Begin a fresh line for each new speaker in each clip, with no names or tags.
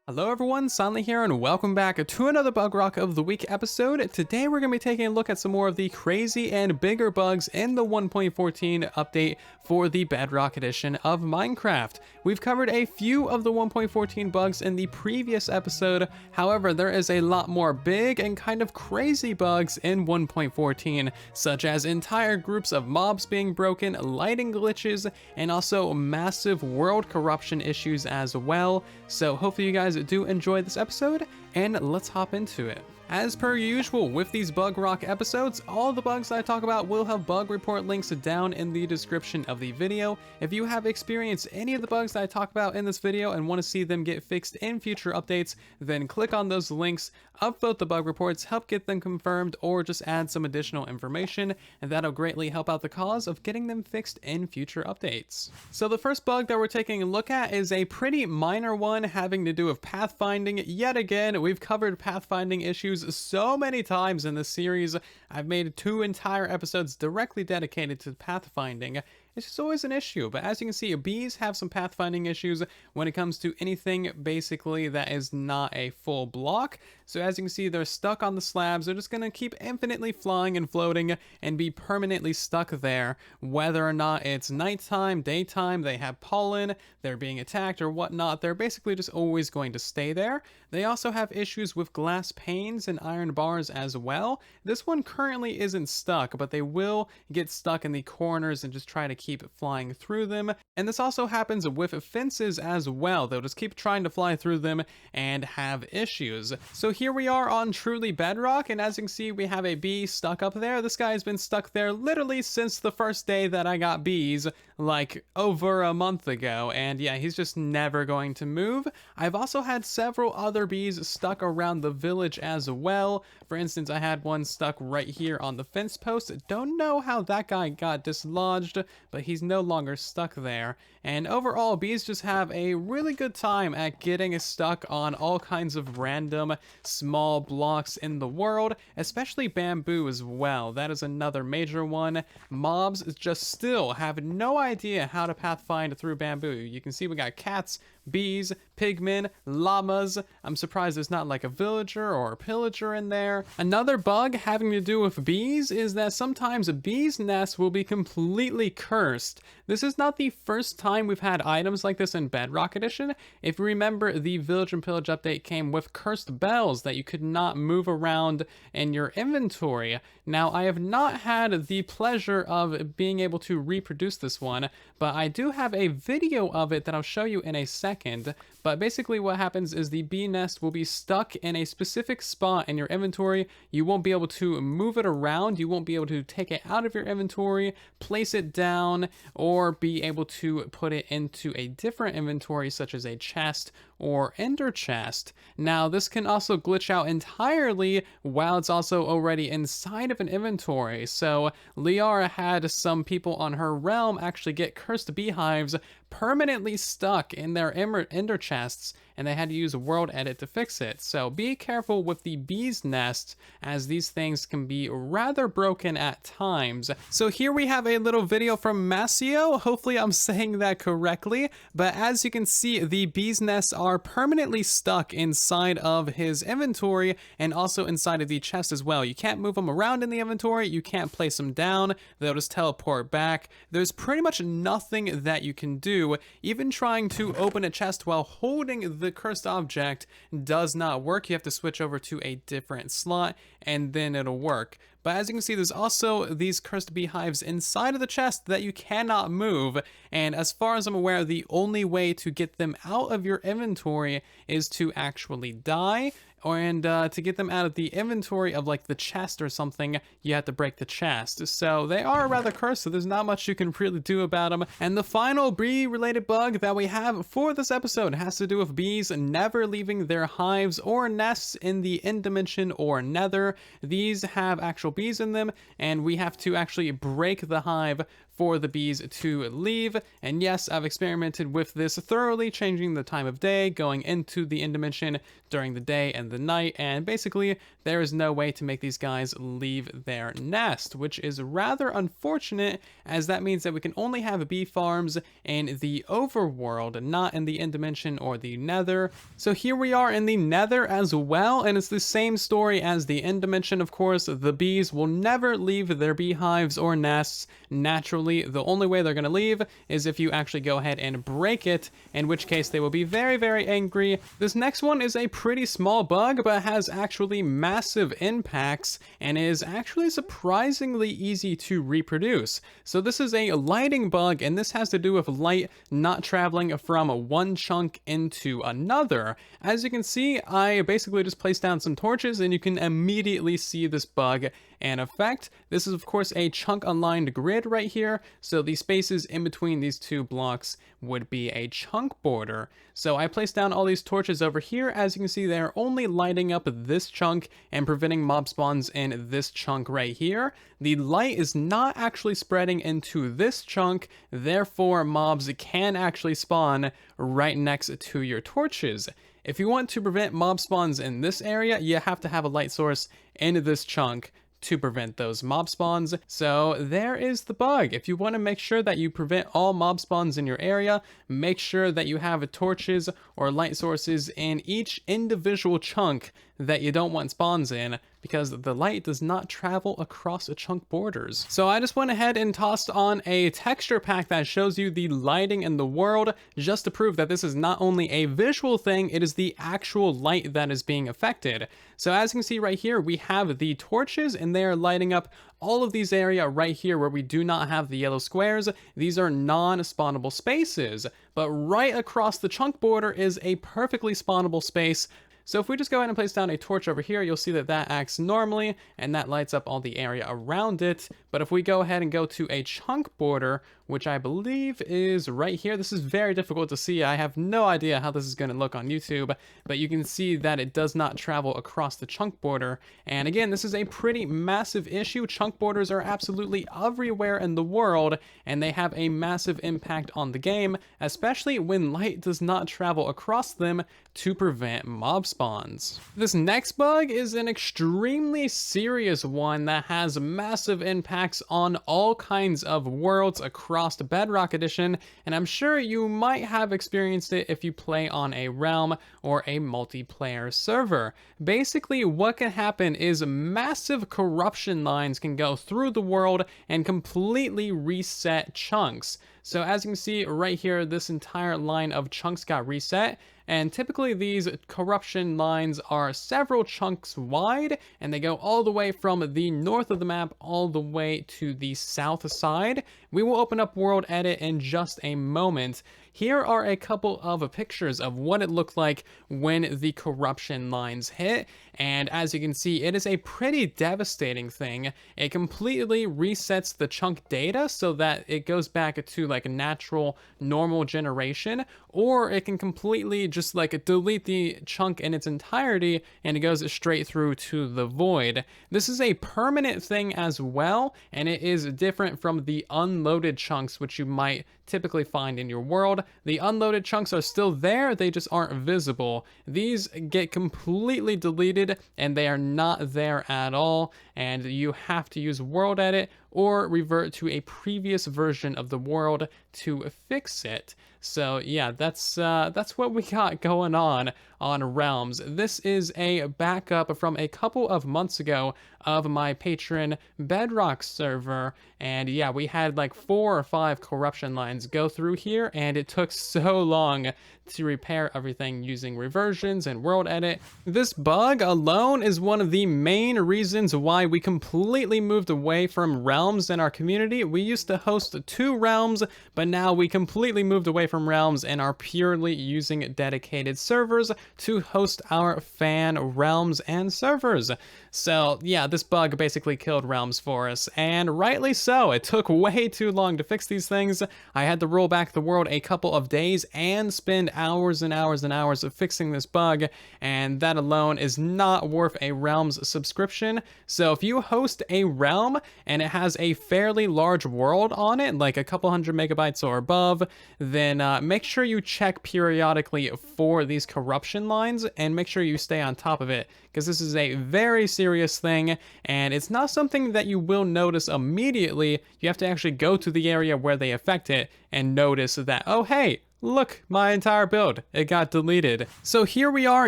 Hello everyone, Silently here and welcome back to another Bugrock of the Week episode. Today we're going to be taking a look at some more of the crazy and bigger bugs in the 1.14 update for the Bedrock edition of Minecraft. We've covered a few of the 1.14 bugs in the previous episode, however there is a lot more big and kind of crazy bugs in 1.14, such as entire groups of mobs being broken, lighting glitches, and also massive world corruption issues as well. So hopefully you guys do enjoy this episode, and let's hop into it. As per usual with these Bugrock episodes, all the bugs that I talk about will have bug report links down in the description of the video. If you have experienced any of the bugs that I talk about in this video and want to see them get fixed in future updates, then click on those links, upvote the bug reports, help get them confirmed, or just add some additional information, and that'll greatly help out the cause of getting them fixed in future updates. So the first bug that we're taking a look at is a pretty minor one having to do with pathfinding. Yet again, we've covered pathfinding issues so many times in this series. I've made 2 entire episodes directly dedicated to pathfinding. It's just always an issue, but as you can see, bees have some pathfinding issues when it comes to anything basically that is not a full block. So as you can see, they're stuck on the slabs. They're just going to keep infinitely flying and floating and be permanently stuck there, whether or not it's nighttime, daytime, they have pollen, they're being attacked or whatnot. They're basically just always going to stay there. They also have issues with glass panes and iron bars as well. This one currently isn't stuck, but they will get stuck in the corners and just try to keep flying through them. And this also happens with fences as well. They'll just keep trying to fly through them and have issues. So here we are on truly Bedrock, and as you can see, we have a bee stuck up there. This guy has been stuck there literally since the first day that I got bees, like over a month ago, and yeah, he's just never going to move. I've also had several other bees stuck around the village as well. For instance, I had one stuck right here on the fence post. Don't know how that guy got dislodged, but he's no longer stuck there. And overall, bees just have a really good time at getting stuck on all kinds of random small blocks in the world, especially bamboo as well. That is another major one. Mobs just still have no idea how to pathfind through bamboo. You can see we got cats, bees, pigmen, llamas. I'm surprised there's not like a villager or a pillager in there. Another bug having to do with bees is that sometimes a bee's nest will be completely cursed. This is not the first time we've had items like this in Bedrock Edition. If you remember, the Village and Pillage update came with cursed bells that you could not move around in your inventory. Now, I have not had the pleasure of being able to reproduce this one, but I do have a video of it that I'll show you in a second. But basically what happens is the bee nest will be stuck in a specific spot in your inventory. You won't be able to move it around. You won't be able to take it out of your inventory, place it down, or be able to put it into a different inventory such as a chest or ender chest. Now this can also glitch out entirely while it's also already inside of an inventory. So Liara had some people on her realm actually get cursed beehives permanently stuck in their ender chests, and they had to use World Edit to fix it. So be careful with the bee's nest, as these things can be rather broken at times. So here we have a little video from Masio. Hopefully I'm saying that correctly, but as you can see, the bee's nests are permanently stuck inside of his inventory and also inside of the chest as well. You can't move them around in the inventory, you can't place them down, they'll just teleport back. There's pretty much nothing that you can do. Even trying to open a chest while holding the cursed object does not work. You have to switch over to a different slot and then it'll work. But as you can see, there's also these cursed beehives inside of the chest that you cannot move. And as far as I'm aware, the only way to get them out of your inventory is to actually die. And to get them out of the inventory of like the chest or something, you have to break the chest. So they are rather cursed, so there's not much you can really do about them. And the final bee related bug that we have for this episode has to do with bees never leaving their hives or nests in the end dimension or nether. These have actual bees in them, and we have to actually break the hive for the bees to leave. And yes, I've experimented with this thoroughly, changing the time of day, going into the end dimension during the day and the night, and basically there is no way to make these guys leave their nest, which is rather unfortunate, as that means that we can only have bee farms in the overworld, not in the end dimension or the nether. So here we are in the nether as well, and it's the same story as the end dimension. Of course, the bees will never leave their beehives or nests naturally. The only way they're going to leave is if you actually go ahead and break it, in which case they will be very, very angry. This next one is a pretty small bug, but has actually massive impacts and is actually surprisingly easy to reproduce. So this is a lighting bug, and this has to do with light not traveling from one chunk into another. As you can see, I basically just placed down some torches and you can immediately see this bug in effect. This is of course a chunk aligned grid right here, so the spaces in between these two blocks would be a chunk border. So I placed down all these torches over here. As you can see, they're only lighting up this chunk and preventing mob spawns in this chunk right here. The light is not actually spreading into this chunk, therefore mobs can actually spawn right next to your torches. If you want to prevent mob spawns in this area, you have to have a light source in this chunk to prevent those mob spawns. So there is the bug. If you want to make sure that you prevent all mob spawns in your area, make sure that you have torches or light sources in each individual chunk that you don't want spawns in, because the light does not travel across chunk borders. So I just went ahead and tossed on a texture pack that shows you the lighting in the world, just to prove that this is not only a visual thing, it is the actual light that is being affected. So as you can see right here, we have the torches and they are lighting up all of these area right here where we do not have the yellow squares. These are non-spawnable spaces, but right across the chunk border is a perfectly spawnable space. So if we just go ahead and place down a torch over here, you'll see that that acts normally and that lights up all the area around it. But if we go ahead and go to a chunk border, which I believe is right here, this is very difficult to see. I have no idea how this is going to look on YouTube, but you can see that it does not travel across the chunk border. And again, this is a pretty massive issue. Chunk borders are absolutely everywhere in the world, and they have a massive impact on the game, especially when light does not travel across them to prevent mob spawns. This next bug is an extremely serious one that has massive impacts on all kinds of worlds across the Bedrock Edition, and I'm sure you might have experienced it if you play on a realm or a multiplayer server. Basically, what can happen is massive corruption lines can go through the world and completely reset chunks. So as you can see right here, this entire line of chunks got reset. And typically these corruption lines are several chunks wide, and they go all the way from the north of the map all the way to the south side. We will open up World Edit in just a moment. Here are a couple of pictures of what it looked like when the corruption lines hit, and as you can see, it is a pretty devastating thing. It completely resets the chunk data so that it goes back to like a natural, normal generation, or it can completely just like delete the chunk in its entirety and it goes straight through to the void. This is a permanent thing as well, and it is different from the unloaded chunks which you might typically find in your world. The unloaded chunks are still there, they just aren't visible. These get completely deleted and they are not there at all, and you have to use World Edit or revert to a previous version of the world to fix it. So yeah, that's what we got going on Realms. This is a backup from a couple of months ago of my patron Bedrock server, and yeah, we had like 4 or 5 corruption lines go through here, and it took so long to repair everything using reversions and World Edit. This bug alone is one of the main reasons why we completely moved away from realms in our community. We used to host 2 realms, but now we completely moved away from from realms and are purely using dedicated servers to host our fan realms and servers. So yeah, this bug basically killed realms for us, and rightly so. It took way too long to fix these things. I had to roll back the world a couple of days and spend hours and hours and hours of fixing this bug, and that alone is not worth a realms subscription. So if you host a realm and it has a fairly large world on it, like a couple hundred megabytes or above, then make sure you check periodically for these corruption lines and make sure you stay on top of it, because this is a very serious thing, and it's not something that you will notice immediately. You have to actually go to the area where they affect it and notice that, oh hey, look, my entire build, it got deleted. So here we are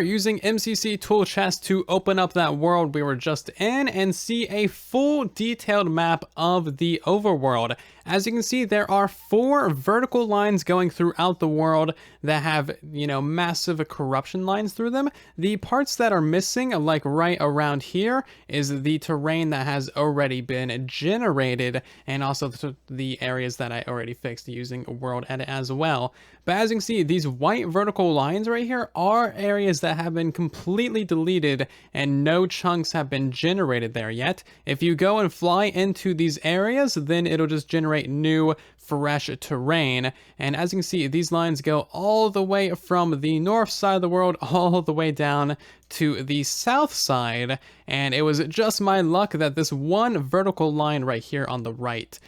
using MCC tool chest to open up that world we were just in and see a full detailed map of the overworld. As you can see, there are 4 vertical lines going throughout the world that have, massive corruption lines through them. The parts that are missing, like right around here, is the terrain that has already been generated, and also the areas that I already fixed using World Edit as well. But as you can see, these white vertical lines right here are areas that have been completely deleted and no chunks have been generated there yet. If you go and fly into these areas, then it'll just generate new fresh terrain. And as you can see, these lines go all the way from the north side of the world all the way down to the south side, and it was just my luck that this one vertical line right here on the right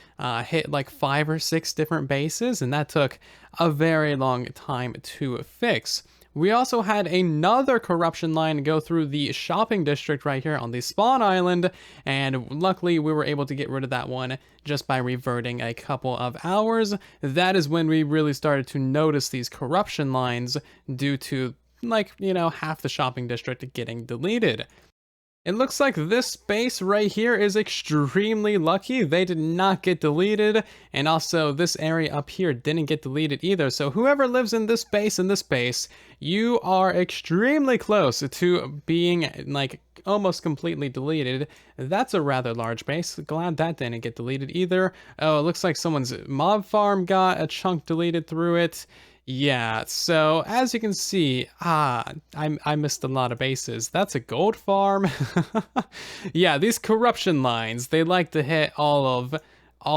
hit like 5 or 6 different bases, and that took a very long time to fix. We also had another corruption line go through the shopping district right here on the spawn island, and luckily we were able to get rid of that one just by reverting a couple of hours. That is when we really started to notice these corruption lines due to, half the shopping district getting deleted. It looks like this space right here is extremely lucky. They did not get deleted, and also this area up here didn't get deleted either. So whoever lives in this space, you are extremely close to being almost completely deleted. That's a rather large base. Glad that didn't get deleted either. Oh, it looks like someone's mob farm got a chunk deleted through it. Yeah, so as you can see, I missed a lot of bases. That's a gold farm. Yeah, these corruption lines, they like to hit all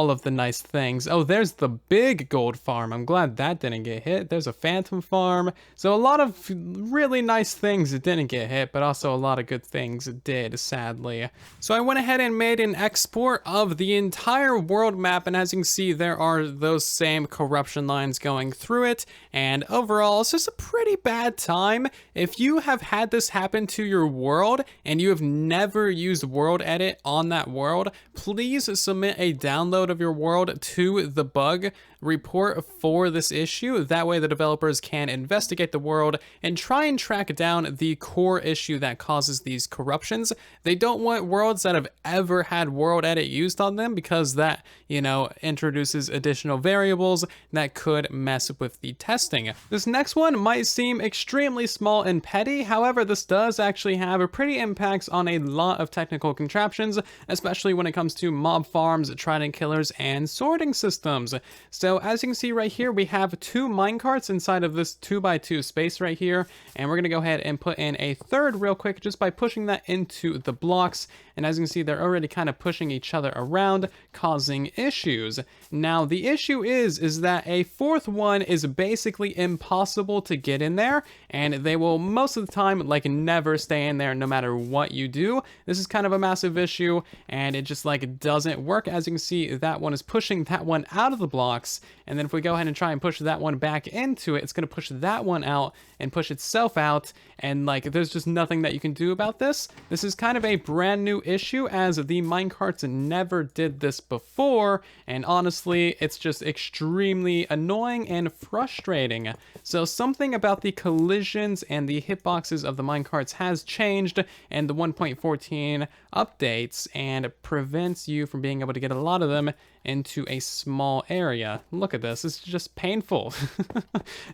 of the nice things. Oh, there's the big gold farm. I'm glad that didn't get hit. There's a phantom farm. So a lot of really nice things didn't get hit, but also a lot of good things did, sadly. So I went ahead and made an export of the entire world map, and as you can see, there are those same corruption lines going through it, and overall, it's just a pretty bad time. If you have had this happen to your world, and you have never used World Edit on that world, please submit a download of your world to the bug report for this issue. That way the developers can investigate the world and try and track down the core issue that causes these corruptions. They don't want worlds that have ever had World Edit used on them, because that, introduces additional variables that could mess with the testing. This next one might seem extremely small and petty. However, this does actually have a pretty impacts on a lot of technical contraptions, especially when it comes to mob farms, trident killers, and sorting systems. So as you can see right here, we have 2 minecarts inside of this 2x2 space right here, and we're gonna go ahead and put in a third real quick just by pushing that into the blocks. And as you can see, they're already kind of pushing each other around, causing issues. Now the issue is that a 4th one is basically impossible to get in there, and they will most of the time never stay in there no matter what you do. This is kind of a massive issue, and it just doesn't work. As you can see, that one is pushing that one out of the blocks, and then if we go ahead and try and push that one back into it, it's going to push that one out and push itself out, and there's just nothing that you can do about this. This is kind of a brand new issue, as the minecarts never did this before, and honestly, it's just extremely annoying and frustrating. So something about the collisions and the hitboxes of the minecarts has changed in the 1.14 updates, and prevents you from being able to get a lot of them into a small area. Look at this, it's just painful.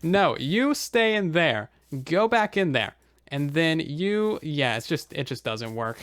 No, you stay in there, go back in there, and then it just doesn't work.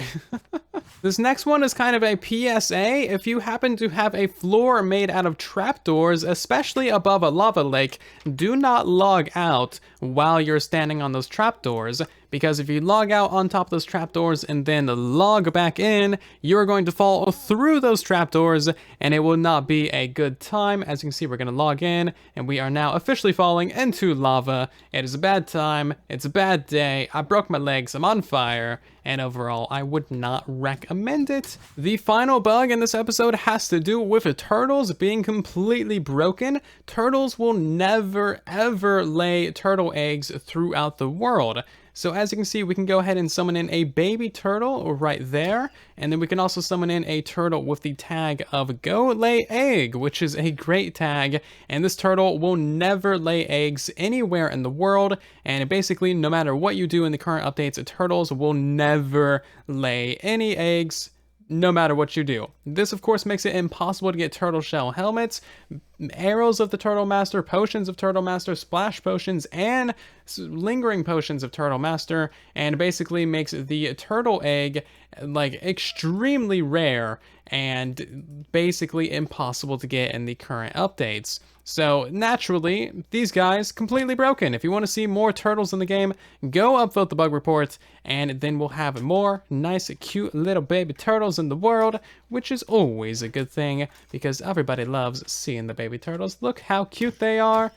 This next one is kind of a PSA. If you happen to have a floor made out of trapdoors, especially above a lava lake, do not log out while you're standing on those trapdoors, because if you log out on top of those trapdoors and then log back in, you're going to fall through those trapdoors and it will not be a good time. As you can see, we're going to log in and we are now officially falling into lava. It is a bad time. It's a bad day. I broke my legs. I'm on fire. And overall, I would not recommend it. The final bug in this episode has to do with turtles being completely broken. Turtles will never, ever lay turtle eggs throughout the world. So as you can see, we can go ahead and summon in a baby turtle right there. And then we can also summon in a turtle with the tag of Go Lay Egg, which is a great tag. And this turtle will never lay eggs anywhere in the world. And basically, no matter what you do in the current updates, turtles will never lay any eggs, no matter what you do. This, of course, makes it impossible to get turtle shell helmets, arrows of the Turtle Master, potions of Turtle Master, splash potions, and lingering potions of Turtle Master, and basically makes the turtle egg like extremely rare and basically impossible to get in the current updates. So naturally, these guys completely broken. If you want to see more turtles in the game, go upvote the bug report, and then we'll have more nice, cute little baby turtles in the world, which is always a good thing because everybody loves seeing the baby turtles. Look how cute they are.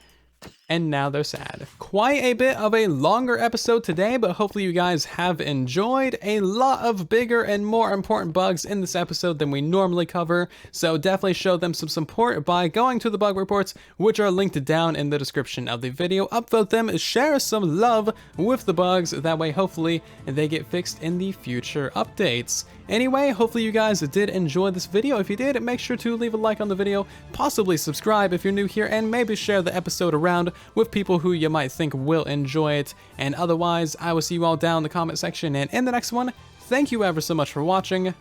And now they're sad. Quite a bit of a longer episode today, but hopefully you guys have enjoyed. A lot of bigger and more important bugs in this episode than we normally cover, so definitely show them some support by going to the bug reports, which are linked down in the description of the video. Upvote them, share some love with the bugs, that way hopefully they get fixed in the future updates. Anyway, hopefully you guys did enjoy this video. If you did, make sure to leave a like on the video, possibly subscribe if you're new here, and maybe share the episode around with people who you might think will enjoy it. And otherwise, I will see you all down in the comment section and in the next one. Thank you ever so much for watching.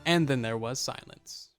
And then there was silence.